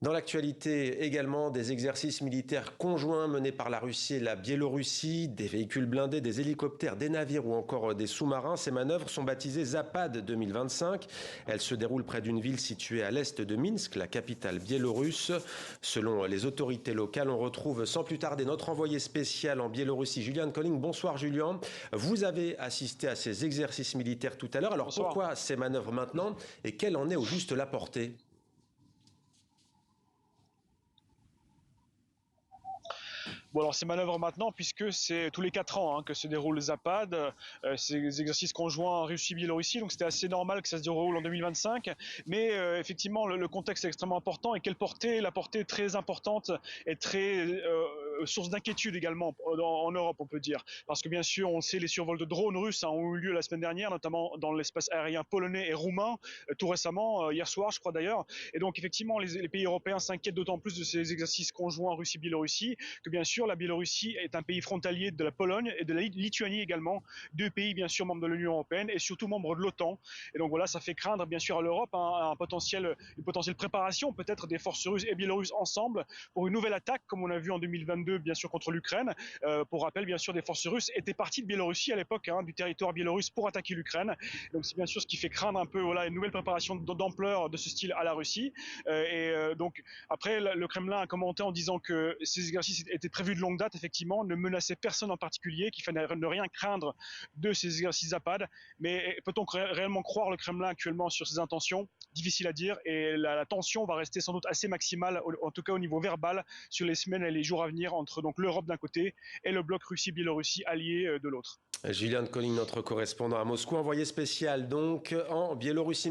Dans l'actualité également, des exercices militaires conjoints menés par la Russie et la Biélorussie, des véhicules blindés, des hélicoptères, des navires ou encore des sous-marins. Ces manœuvres sont baptisées Zapad 2025. Elles se déroulent près d'une ville située à l'est de Minsk, la capitale biélorusse. Selon les autorités locales, on retrouve sans plus tarder notre envoyé spécial en Biélorussie, Julian Colling. Bonsoir Julian. Vous avez assisté à ces exercices militaires tout à l'heure. Alors Bonsoir. pourquoi ces manœuvres maintenant et quelle en est au juste la portée? Bon, alors ces manœuvres maintenant, puisque c'est tous les 4 ans que se déroule le Zapad, ces exercices conjoints Russie-Biélorussie, donc c'était assez normal que ça se déroule en 2025. Mais effectivement, le contexte est extrêmement important et la portée très importante et très source d'inquiétude également en Europe, on peut dire. Parce que bien sûr, on sait les survols de drones russes ont eu lieu la semaine dernière, notamment dans l'espace aérien polonais et roumain, tout récemment, hier soir, je crois d'ailleurs. Et donc effectivement, les pays européens s'inquiètent d'autant plus de ces exercices conjoints Russie-Biélorussie que bien sûr la Biélorussie est un pays frontalier de la Pologne et de la Lituanie également, deux pays bien sûr membres de l'Union européenne et surtout membres de l'OTAN. Et donc voilà, ça fait craindre bien sûr à l'Europe une potentielle préparation peut-être des forces russes et biélorusses ensemble pour une nouvelle attaque comme on a vu en 2022 bien sûr contre l'Ukraine. Pour rappel, bien sûr, des forces russes étaient parties de Biélorussie à l'époque, du territoire biélorusse pour attaquer l'Ukraine. Donc c'est bien sûr ce qui fait craindre un peu une nouvelle préparation d'ampleur de ce style à la Russie. Donc après, le Kremlin a commenté en disant que ces exercices étaient prévus de longue date, effectivement, ne menaçaient personne en particulier, qu'il fallait ne rien craindre de ces exercices Zapad. Mais peut-on réellement croire le Kremlin actuellement sur ses intentions? Difficile à dire, et la tension va rester sans doute assez maximale, en tout cas au niveau verbal, sur les semaines et les jours à venir entre donc l'Europe d'un côté et le bloc Russie-Biélorussie allié de l'autre. Julian Colling, notre correspondant à Moscou, envoyé spécial donc en Biélorussie.